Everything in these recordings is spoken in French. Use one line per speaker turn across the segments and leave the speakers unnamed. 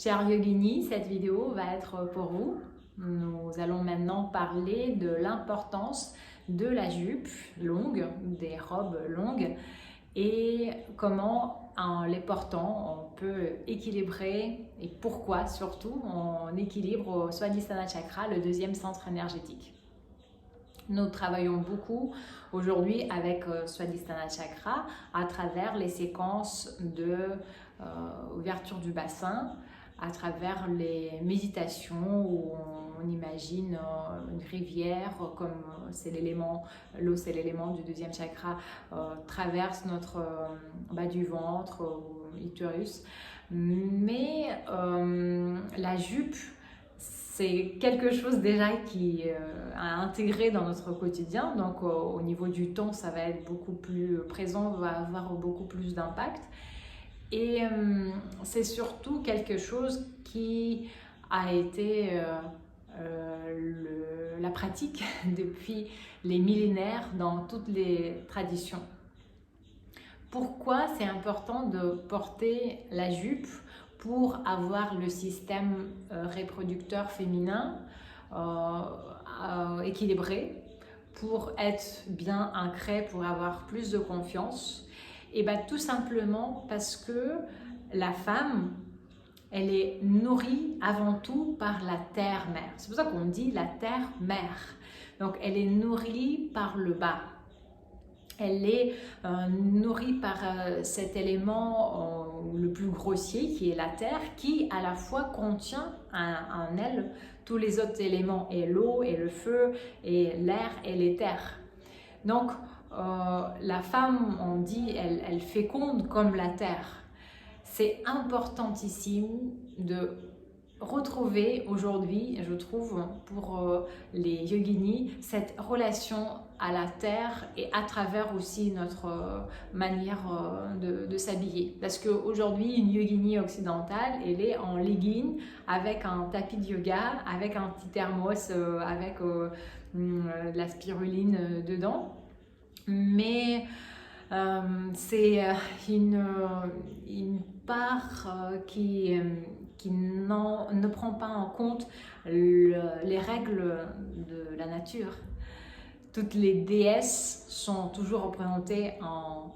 Chère yogini, cette vidéo va être pour vous. Nous allons maintenant parler de l'importance de la jupe longue, des robes longues et comment en les portant on peut équilibrer et pourquoi surtout on équilibre au Swadhisthana Chakra, le deuxième centre énergétique. Nous travaillons beaucoup aujourd'hui avec Swadhisthana Chakra à travers les séquences de ouverture du bassin, à travers les méditations où on imagine une rivière comme c'est l'élément, l'eau c'est l'élément du deuxième chakra, traverse notre bas du ventre, l'utérus. Mais la jupe, c'est quelque chose déjà qui à intégrer dans notre quotidien, donc au niveau du temps ça va être beaucoup plus présent, va avoir beaucoup plus d'impact. Et c'est surtout quelque chose qui a été la pratique depuis les millénaires dans toutes les traditions. Pourquoi c'est important de porter la jupe pour avoir le système reproducteur féminin équilibré, pour être bien ancré, pour avoir plus de confiance? Et bien tout simplement parce que la femme, elle est nourrie avant tout par la terre-mère. C'est pour ça qu'on dit la terre-mère. Donc elle est nourrie par le bas. Elle est nourrie par cet élément le plus grossier qui est la terre, qui à la fois contient en elle tous les autres éléments, et l'eau, et le feu, et l'air, et les terres. Donc la femme, on dit, elle féconde comme la terre. C'est importantissime de retrouver aujourd'hui, je trouve, pour les yoginis, cette relation à la terre et à travers aussi notre manière de s'habiller. Parce qu'aujourd'hui, une yogini occidentale, elle est en legging, avec un tapis de yoga, avec un petit thermos, avec de la spiruline dedans. Mais c'est une part qui ne prend pas en compte les règles de la nature. Toutes les déesses sont toujours représentées en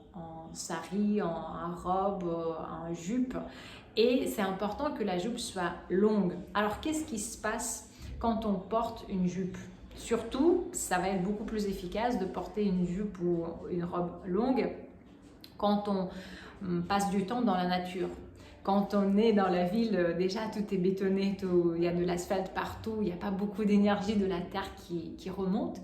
sari, en robe, en jupe. Et c'est important que la jupe soit longue. Alors qu'est-ce qui se passe quand on porte une jupe? Surtout, ça va être beaucoup plus efficace de porter une jupe ou une robe longue quand on passe du temps dans la nature. Quand on est dans la ville, déjà tout est bétonné, il y a de l'asphalte partout, il n'y a pas beaucoup d'énergie de la terre qui remonte.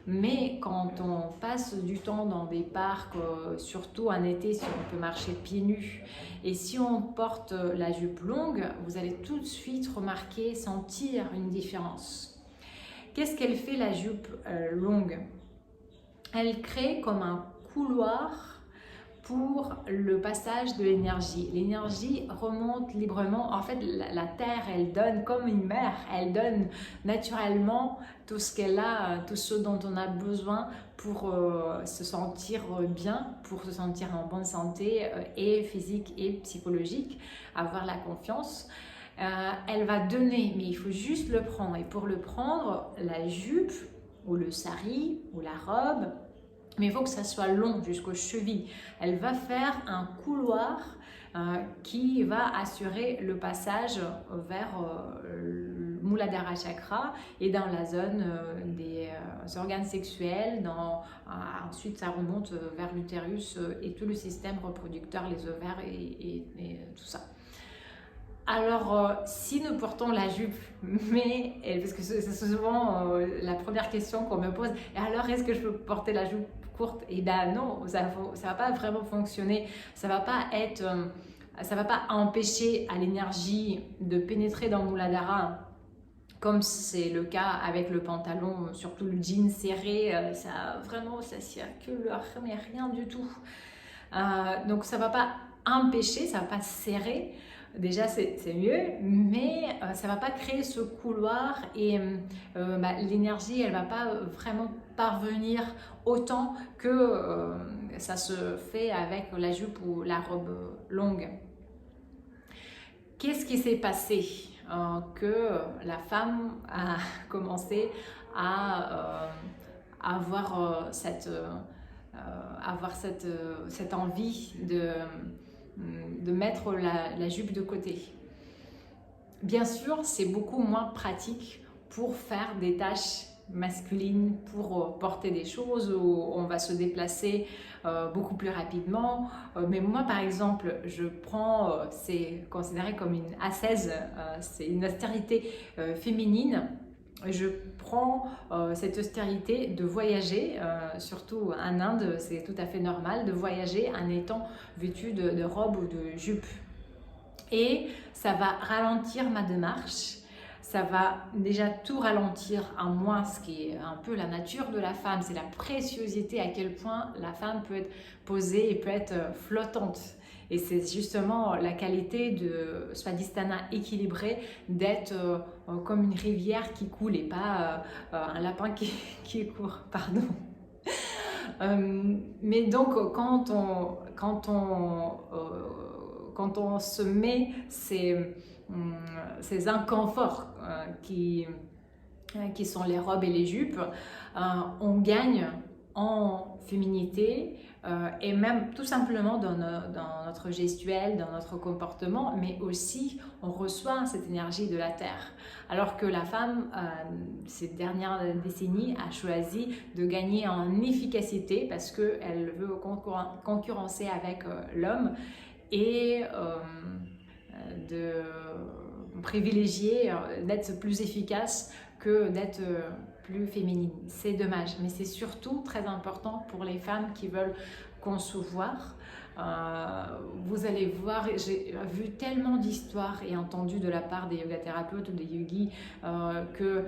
Mais quand on passe du temps dans des parcs, surtout en été, si on peut marcher pieds nus, et si on porte la jupe longue, vous allez tout de suite remarquer, sentir une différence. Qu'est-ce qu'elle fait la jupe longue? Elle crée comme un couloir pour le passage de l'énergie. L'énergie remonte librement. En fait, la terre, elle donne comme une mère. Elle donne naturellement tout ce qu'elle a, tout ce dont on a besoin pour se sentir bien, pour se sentir en bonne santé et physique et psychologique, avoir la confiance. Elle va donner, mais il faut juste le prendre. Et pour le prendre, la jupe ou le sari ou la robe, mais il faut que ça soit long jusqu'aux chevilles. Elle va faire un couloir qui va assurer le passage vers le Muladhara Chakra et dans la zone des organes sexuels. Ensuite, ça remonte vers l'utérus et tout le système reproducteur, les ovaires et tout ça. Alors, si nous portons la jupe, parce que c'est souvent la première question qu'on me pose, et alors est-ce que je peux porter la jupe courte? Et bien non, ça va pas vraiment fonctionner, ça va pas empêcher à l'énergie de pénétrer dans Muladhara, comme c'est le cas avec le pantalon, surtout le jean serré, ça circule, mais rien du tout. Donc ça va pas empêcher, ça va pas serrer. Déjà c'est mieux, mais ça va pas créer ce couloir et l'énergie elle va pas vraiment parvenir autant que ça se fait avec la jupe ou la robe longue. qu'est-ce qui s'est passé que la femme a commencé à avoir cette envie de mettre la jupe de côté. Bien sûr, c'est beaucoup moins pratique pour faire des tâches masculines, pour porter des choses où on va se déplacer beaucoup plus rapidement. Mais moi, par exemple, je prends, c'est considéré comme une ascèse, c'est une austérité féminine. Je prends cette austérité de voyager, surtout en Inde, c'est tout à fait normal de voyager en étant vêtue de robe ou de jupe. Et ça va ralentir ma démarche, ça va déjà tout ralentir en moi, ce qui est un peu la nature de la femme, c'est la préciosité, à quel point la femme peut être posée et peut être flottante. Et c'est justement la qualité de Swadhisthana équilibré, d'être comme une rivière qui coule et pas un lapin qui court, pardon. Mais donc quand on se met ces inconforts qui sont les robes et les jupes, on gagne en féminité et même tout simplement dans notre gestuelle, dans notre comportement, mais aussi on reçoit cette énergie de la terre. Alors que la femme, ces dernières décennies, a choisi de gagner en efficacité parce qu'elle veut concurrencer avec l'homme et de privilégier d'être plus efficace que d'être plus féminine. C'est dommage, mais c'est surtout très important pour les femmes qui veulent concevoir. Vous allez voir, j'ai vu tellement d'histoires et entendu de la part des yoga thérapeutes ou des yogis que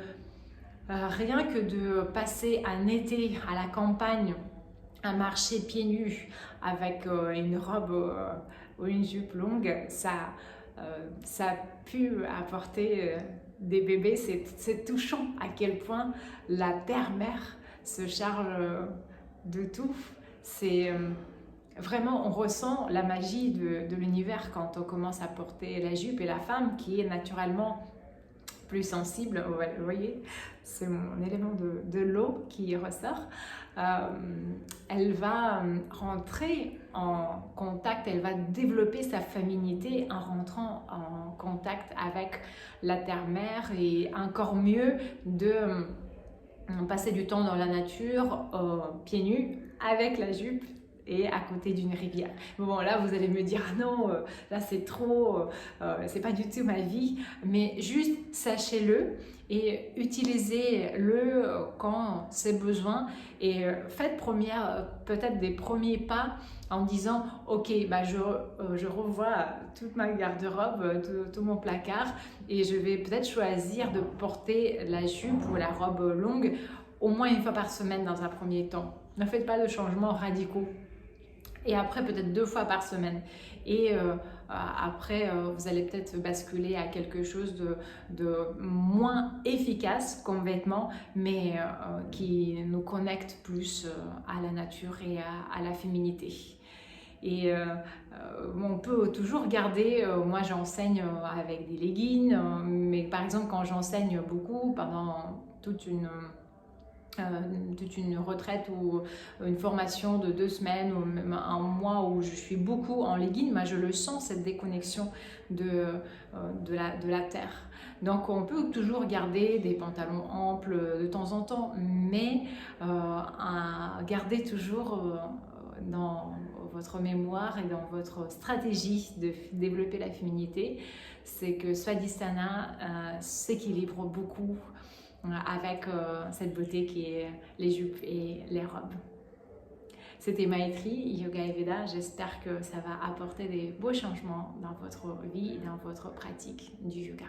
rien que de passer un été à la campagne, à marcher pieds nus avec une robe ou une jupe longue, ça a pu apporter des bébés. C'est touchant à quel point la terre-mère se charge de tout. C'est vraiment, on ressent la magie de l'univers quand on commence à porter la jupe, et la femme qui est naturellement plus sensible, vous voyez, c'est mon élément de l'eau qui ressort. Elle va rentrer en contact, elle va développer sa féminité en rentrant en contact avec la terre-mère, et encore mieux de passer du temps dans la nature, pieds nus, avec la jupe et à côté d'une rivière. Bon, là vous allez me dire non, là c'est trop, c'est pas du tout ma vie, mais juste sachez-le et utilisez-le quand c'est besoin, et faites peut-être des premiers pas en disant ok, bah je revois toute ma garde-robe, tout mon placard, et je vais peut-être choisir de porter la jupe ou la robe longue au moins une fois par semaine dans un premier temps. Ne faites pas de changements radicaux. Et après peut-être 2 fois par semaine. Et après, vous allez peut-être basculer à quelque chose de moins efficace comme vêtement, mais qui nous connecte plus à la nature et à la féminité. Et on peut toujours garder, moi j'enseigne avec des leggings, mais par exemple quand j'enseigne beaucoup pendant toute une retraite ou une formation de 2 semaines ou même un mois où je suis beaucoup en legging, moi je le sens, cette déconnexion de la terre. Donc on peut toujours garder des pantalons amples de temps en temps, mais garder toujours dans votre mémoire et dans votre stratégie de développer la féminité, c'est que Swadhisthana s'équilibre beaucoup avec cette beauté qui est les jupes et les robes. C'était Maitri, Yoga Ayurveda. J'espère que ça va apporter des beaux changements dans votre vie et dans votre pratique du yoga.